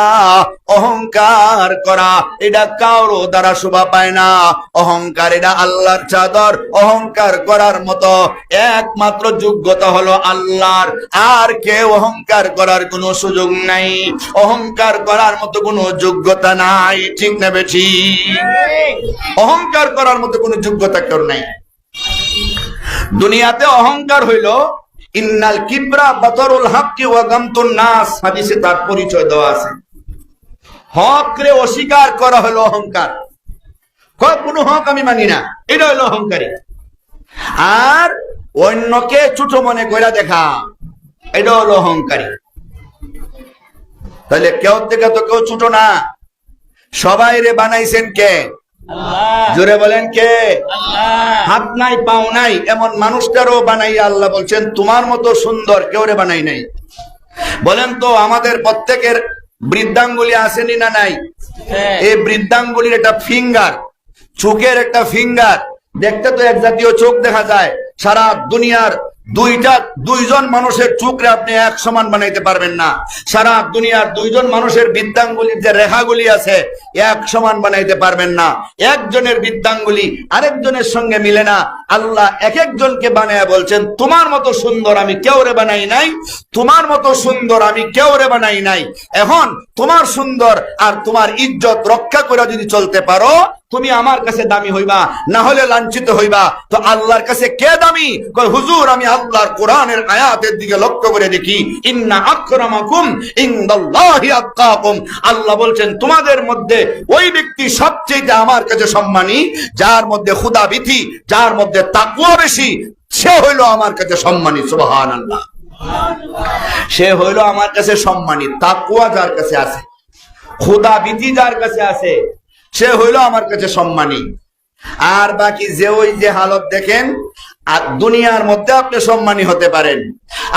অহংকার করা এটা কারো দ্বারা শোভা পায় না। অহংকার এটা আল্লাহর চাদর। অহংকার করার মতো একমাত্র যোগ্যতা হলো আল্লাহর, আর কেউ অহংকার করার কোনো সুযোগ নাই। অহংকার করার মতো কোনো যোগ্যতা নাই। ঠিক না বেঠি? অহংকার করার মতো কোনো যোগ্যতা কেউ নাই। দুনিয়াতে অহংকার হইল ইন্নাল কিবরা বাতরুল হাক্কি ওয়া গামতুন নাস। হাদিসে তার পরিচয় দেওয়া আছে। হক রে অস্বীকার করা হলো অহংকার। কোনো হক আমি মানি না, এটা হলো অহংকারী। আর অন্যকে ছোট মনে করে দেখা, এটা হলো অহংকারী। তাহলে কেউ থেকে তো কেউ ছোট না, সবাই রে বানাইছেন কে? জোরে বলেন কে? হাত নাই পাও নাই এমন মানুষটারও বানাই আল্লাহ বলছেন তোমার মতো সুন্দর কেউ রে বানাই নাই। বলেন তো আমাদের প্রত্যেকের বৃদ্ধাঙ্গুলি আসেনি না নাই? এই বৃদ্ধাঙ্গুলির একটা ফিঙ্গার, চোখের একটা ফিঙ্গার, দেখতে তো এক জাতীয় চোখ দেখা যায়। সারা দুনিয়ার দুইজন মানুষের চোখরে আপনি এক সমান বানাইতে পারবেন না। সারা দুনিয়ার 2জন মানুষের বৃদ্ধাঙ্গুলির যে রেখাগুলি আছে এক সমান বানাইতে পারবেন না। একজনের বৃদ্ধাঙ্গুলি আরেকজনের সঙ্গে মিলে না। আল্লাহ এক একজনকে বানায় বলছেন তোমার মতো সুন্দর আমি কেউ রে বানাই নাই, তোমার মতো সুন্দর আমি কেউ রে বানাই নাই। এখন তোমার সুন্দর আর তোমার ইজ্জত রক্ষা করে যদি চলতে পারো তুমি আমার কাছে দামি হইবা, না হলে লাঞ্ছিত হইবা। তো আল্লাহর কাছে কে দামি? কয় হুজুর আমি আল্লাহর কোরআনের আয়াতের দিকে লক্ষ্য করে দেখি, ইন্না আকরামাকুম ইনদাল্লাহি আতকাকুম। আল্লাহ বলছেন তোমাদের মধ্যে ওই ব্যক্তি সবচেয়ে আমার কাছে সম্মানী যার মধ্যে খুদাভীতি, যার মধ্যে তাকওয়া বেশি, সে হইল আমার কাছে সম্মানী। সুবহানাল্লাহ। সে হইল আমার কাছে সম্মানী। তাকওয়া যার কাছে আছে, খুদাভীতি যার কাছে আছে, সে হইল আমার কাছে সম্মানী। আর বাকি যে ওই যে হালত দেখেন, আর দুনিয়ার মধ্যে আপনি সম্মানী হতে পারেন,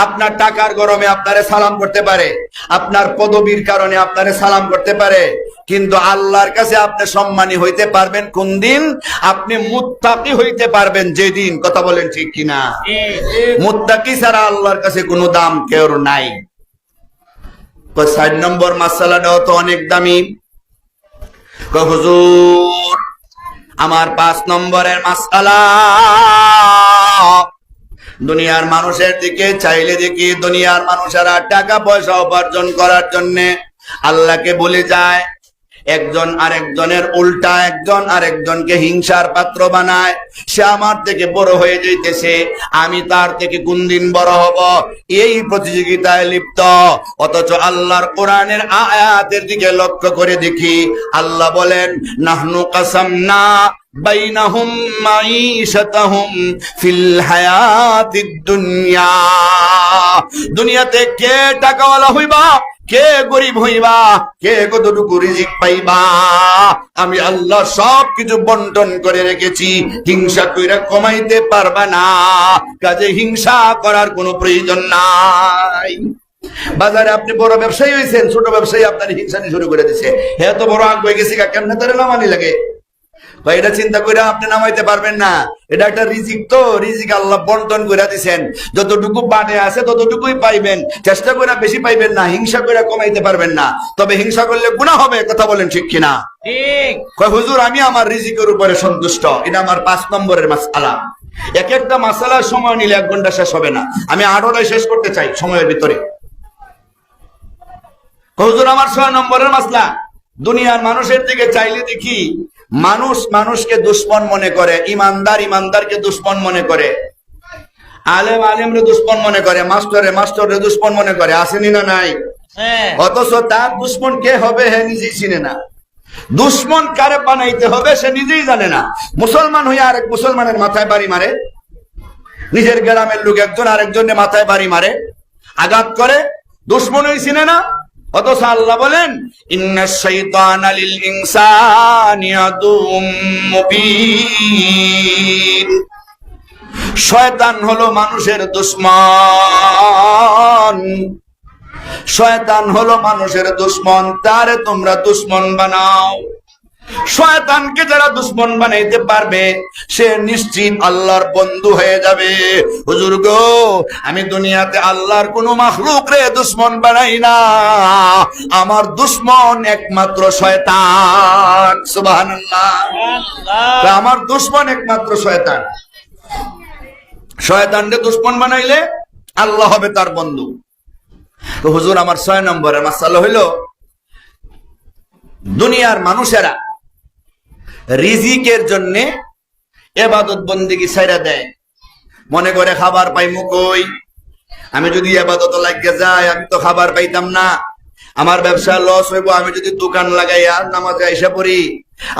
আপনার টাকার গরমে আপনারে সালাম করতে পারে, আপনার পদবীর কারণে আপনারে সালাম করতে পারে, কিন্তু আল্লাহর কাছে আপনি সম্মানী হইতে পারবেন কোন দিন? আপনি মুত্তাকি হইতে পারবেন যেদিন। কথা বলেন ঠিক কিনা? মুত্তাকি ছাড়া আল্লাহর কাছে কোনো দাম কেউ নাই। 4 নম্বর মাসালাটাও তো অনেক দামি। হুজুর আমার 5 নম্বরের মাসআলা, দুনিয়ার মানুষের দিকে চাইলে দেখি দুনিয়ার মানুষেরা টাকা পয়সা উপার্জন করার জন্য আল্লাহকে ভুলে যায়। একজন আরেকজনের উল্টা, একজন আরেকজনকে হিংসার পাত্র বানায়। সে আমার থেকে বড় হয়ে যাইতেছে, আমি তার থেকে কোন দিন বড় হব, এই প্রতিযোগিতায় লিপ্ত। অথচ আল্লাহর কোরআনের আয়াতের দিকে লক্ষ্য করে দেখি, আল্লাহ বলেন, নাহনু কাসামনা বাইনাহুম মাঈশাতাহুম ফিল হায়াতিদ দুনিয়া। দুনিয়াতে কে টাকাওয়ালা হইবা, কে গরিব হইবা, কে কতটুকু রিজিক পাইবা, আমি আল্লাহ সব কিছু বন্টন করে রেখেছি। হিংসা কইরা কমাইতে পারবা না, কাজে হিংসা করার কোনো প্রয়োজন নাই। বাজারে আপনি বড় ব্যবসায়ী হয়েছেন, ছোট ব্যবসায়ী আপনার হিংসা শুরু করে দিছে, হ্যাঁ তো বড় আগ হয়ে গেছে, কেমনে তারে নামানি লাগে। এটা চিন্তা করে আপনি নামাইতে পারবেন না। এটা একটা রিজিক, তো রিজিক আল্লাহ বন্টন করে দিচ্ছেন, যতটুকু বাটে আছে ততটুকুই পাইবেন। চেষ্টা করে বেশি পাইবেন না, হিংসা করে কমাইতে পারবেন না। তবে হিংসা করলে গুনাহ হবে, কথা বলেন ঠিক কিনা? ঠিক। হুজুর আমি আমার রিজিকের উপরে সন্তুষ্ট, এটা আমার 5 নম্বরের মাসআলা। এক একটা মাসআলার সময় নিলে 1 ঘন্টা শেষ হবে না, আমি 8টায় শেষ করতে চাই সময়ের ভিতরে। হুজুর আমার 6 নম্বরের মাসলা, দুনিয়ার মানুষের দিকে চাইলে দেখি মানুষ মানুষকে দুশ্মন মনে করে, ইমানদার ইমানদারকে দুশ্মন মনে করে, আলেম আলেমরে দুশ্মন মনে করে, মাস্টারে মাস্টারে দুশ্মন মনে করে। আসেনি না নাই? অথচ তার দুশ্মন কে হবে হে নিজেই চিনে না। দুশ্মন কারে বানাইতে হবে সে নিজেই জানে না। মুসলমান হইয়া আরেক মুসলমানের মাথায় বাড়ি মারে, নিজের গ্রামের লোক একজন আরেকজনের মাথায় বাড়ি মারে, আঘাত করে, দুশ্মনই চিনে না। অথচ আল্লাহ বলেন, ইন্নাশ শাইতানা লিল ইনসানি আদুউম মুবিন। শয়তান হলো মানুষের দুশমন, শয়তান হলো মানুষের দুশমন, তারে তোমরা দুশমন বানাও। শয়তানকে যারা দুশ্মন বানাইতে পারবে সে নিশ্চিত আল্লাহর বন্ধু হয়ে যাবে। হুজুর গো, আমি দুনিয়াতে আল্লাহর কোন মাখলুক রে দুশ্মন বানাই না, আমার দুশ্মন একমাত্র শয়তান। সুবহানাল্লাহ। আমার দুশ্মন একমাত্র শয়তান। শয়তানকে দুশ্মন বানাইলে আল্লাহ হবে তার বন্ধু। তো হুজুর আমার 6 নম্বরের মাসআলা হইল, দুনিয়ার মানুষেরা রিজিকের জন্য ইবাদত বন্দেগী ছাইড়া দেয়। মনে করে খাবার পাইমু কই, আমি যদি ইবাদত লাগিয়ে যাই আমি তো খাবার পাইতাম না, আমার ব্যবসা লস হইব, আমি যদি দোকান লাগাইয়া নামাজে আইসা পড়ি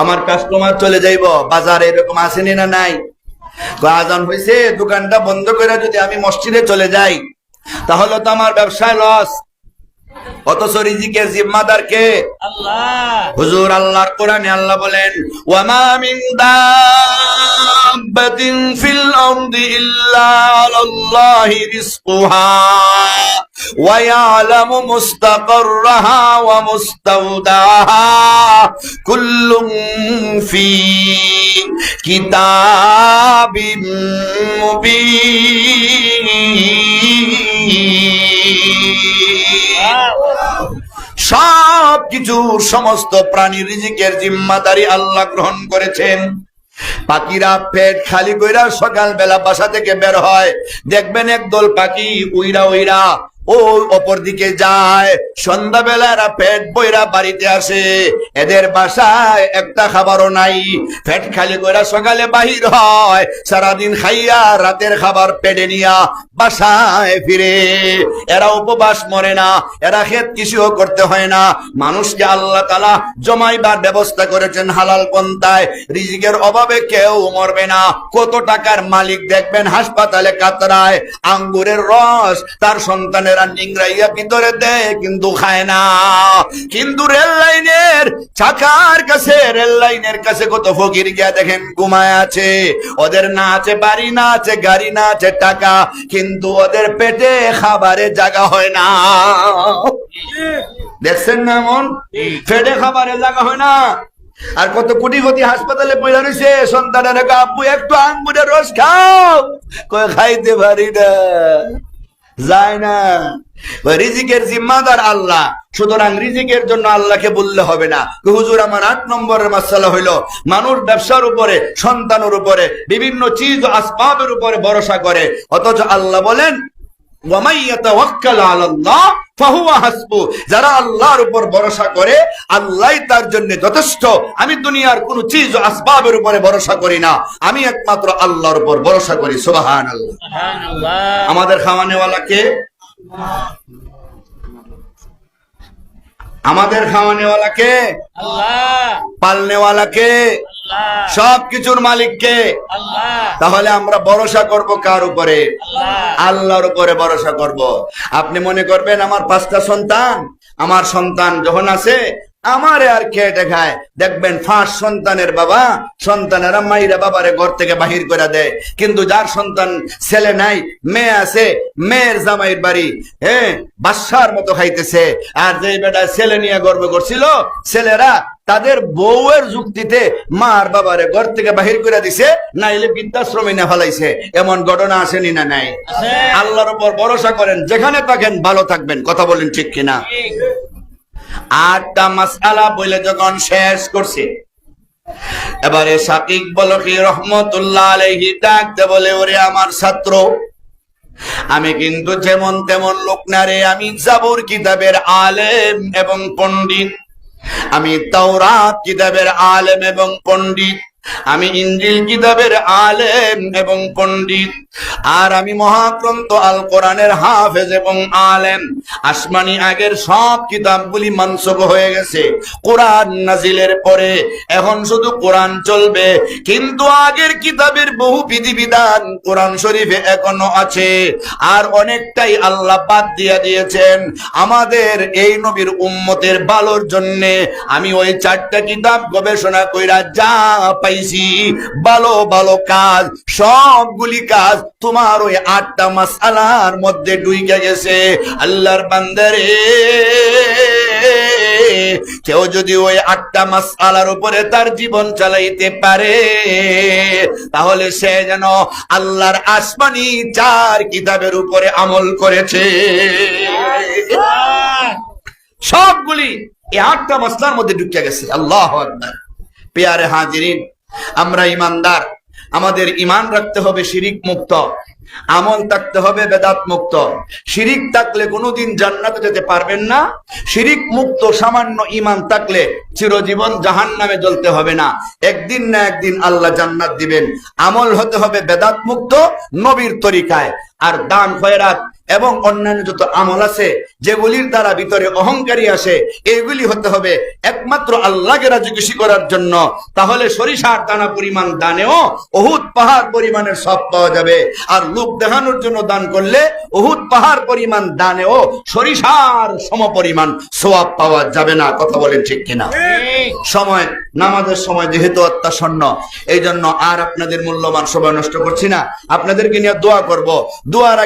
আমার কাস্টমার চলে যাইব। বাজারে এরকম আসেনি না নাই? আজান হইছে, দোকানটা বন্ধ করে যদি আমি মসজিদে চলে যাই তাহলে তো আমার ব্যবসায় লস। অথচ রিজিকের জিম্মাদার কে? আল্লাহ। হুজুর আল্লাহর কোরআনে আল্লাহ বলেন, ওয়া মা মিন দাব্বাতিন ফিল আরদি ইল্লা আলাল্লাহি রিজকুহা ওয়া ইয়ালামু মুস্তাকাররাহা ওয়া মুস্তাওদাহা কুল্লুন ফি কিতাবিম মুবিন। সব কিছু সমস্ত প্রাণীর রিজিকের জিম্মাদারি আল্লাহ গ্রহণ করেছেন। পাখিরা পেট খালি কইরা সকাল বেলা বাসা থেকে বের হয়, দেখবেন একদল পাখি উইরা উইরা ও অপর দিকে যায়, সন্ধ্যাবেলা এরা পেট বইরা বাড়িতে আসে, এদের বাসায় একটা খাবারও নাই। পেট খালি কইরা সকালে বাহির হয়, সারাদিন খাইয়া রাতের খাবার পেটে নিয়া বাসায় ফিরে। এরা উপবাস মরে না, এরা খেত কিছুও করতে হয় না। মানুষকে আল্লাহ তাআলা জমাইবার ব্যবস্থা করেছেন হালাল পন্থায়, রিজিকের অভাবে কেউ মরবে না। কত টাকার মালিক দেখবেন হাসপাতালে কাতরায়, আঙ্গুরের রস তার সন্তানের নিংরাইয়া ভিতরে দেয় কিন্তু খায় না। কিন্তু রেল লাইনের চাকার কাছে, রেল লাইনের কাছে কত ফকির গিয়া দেখেন ঘুমায় আছে। ওদের না আছে বাড়ি, না আছে গাড়ি, না আছে টাকা, কিন্তু ওদের পেটে খাবারের জায়গা হয় না। দেখছেন না মন, পেটে খাবারের জায়গা হয় না। আর কত কোটি কোটি হাসপাতালে পয়লা রয়েছে, সন্তানের আব্বু একটু আঙ্গুরের রস খাও, কয় খাইতে পারি না। যায় না। ওই রিজিকের জিম্মাদার আল্লাহ, সুতরাং রিজিকের জন্য আল্লাহকে বললে হবে না। হুজুর আমার 8 নম্বরের মাসালা হইল মানুষ ব্যবসার উপরে, সন্তানের উপরে, বিভিন্ন চিজ আসবাবের উপরে ভরসা করে, অথচ আল্লাহ বলেন যারা আল্লাহর উপর ভরসা করে আল্লাহই তার জন্য যথেষ্ট। আমি দুনিয়ার কোন চিজ আসবাবের উপরে ভরসা করি না, আমি একমাত্র আল্লাহর উপর ভরসা করি। সুবহানাল্লাহ। আমাদের খাওয়ানেওয়ালাকে, আমাদের খাওয়ানেওয়ালাকে, পালনেওয়ালাকে, সবকিছুর মালিককে। তাহলে আমরা ভরসা করব কার উপরে? আল্লাহর উপরে ভরসা করব। আপনি মনে করবেন আমার 5টা সন্তান, আমার সন্তান যখন আছে আমারে আর খেটে খায়, দেখবেন 5 সন্তানের বাবা, সন্তানেরা মাইরা বাবারে ঘর থেকে বাহির করে দেয়। কিন্তু যার সন্তান ছেলে নাই, মেয়ে আছে, মেয়ের জামাইয়ের বাড়ি বাদশার মতো খাইতেছে। আর যে বেটা ছেলে নিয়ে গর্ব করছিল, ছেলেরা তাদের বউয়ের যুক্তিতে মার বাবারে ঘর থেকে বাহির করে দিছে, নাইলে বৃদ্ধাশ্রমে না ফেলাইছে। এমন ঘটনা আসেনি না নাই? আল্লাহর উপর ভরসা করেন, যেখানে থাকেন ভালো থাকবেন। কথা বলেন ঠিক কিনা? 8টা মাসআলা বলে যখন শেষ করছে, এবারে শাকিক বলকি রহমতুল্লাহ আলাইহি ডাকতে বলে, ওরে আমার ছাত্র, আমি কিন্তু যেমন তেমন লোক না রে। আমি জাবুর কিতাবের আলেম এবং পণ্ডিত, আমি তাওরাত কিতাবের আলেম এবং পণ্ডিত, আমি ইনজিল কিতাবের আলেম এবং পণ্ডিত, আর আমি মহাগ্রন্থ আল কোরআনের হাফেজ এবং আলেম। আসমানি আগের সব কিতাবগুলি মানসুখ হয়ে গেছে কোরআন নাজিলের পরে, এখন শুধু কোরআন চলবে। কিন্তু আগের কিতাবের বহু বিধিবিধান কোরআন শরীফে এখনো আছে, আর অনেকটাই আল্লাহ বাদ দিয়ে দিয়েছেন। আমাদের এই নবীর উম্মতের ভালোর জন্য আমি ওই 4টা কিতাব গবেষণা কইরা যা পাইছি ভালো ভালো কাজ, সবগুলি কাজ তোমার ওই 8টা মাসআলার মধ্যে ঢুইকে গেছে। আল্লাহর বান্দারে, কেউ যদি ওই 8টা মাসআলার উপরে তার জীবন চালাইতে পারে, তাহলে সে যেন আল্লাহর আসমানি 4 কিতাবের উপরে আমল করেছে। সবগুলি এই 8টা মাসলার মধ্যে ঢুকে গেছে। আল্লাহু আকবার। প্রিয় হাজিরিন, আমরা ইমানদার, আমাদের ইমান রাখতে হবে শিরিক মুক্ত, আমল থাকতে হবে বেদাত মুক্ত। শিরিক থাকলে কোনোদিন জান্নাতে যেতে পারবেন না। শিরিক মুক্ত সামান্য ইমান থাকলে চিরজীবন জাহান্নামে জ্বলতে হবে না, একদিন না একদিন আল্লাহ জান্নাত দিবেন। আমল হতে হবে বেদাত মুক্ত, নবীর তরিকায়। আর দান খয়রাত এবং অন্যান্য যত আমল আছে যেগুলির দ্বারা ভিতরে অহংকারী আসে, এগুলি হতে হবে একমাত্র আল্লাহকে রাজি খুশি করার জন্য। তাহলে সরিষার দানা পরিমাণ দানেও উহুদ পাহাড় পরিমাণের সব পাওয়া যাবে। আর লোক দেখানোর জন্য দান করলে উহুদ পাহাড় পরিমাণ দানেও সরিষার সম পরিমাণ সওয়াব পাওয়া যাবে না। কথা বলেন ঠিক কিনা? সময়, নামাজের সময় যেহেতু অত্যাসন্ন, এই জন্য আর আপনাদের মূল্যবান সময় নষ্ট করছি না। আপনাদেরকে নিয়ে দোয়া করব। দোয়ার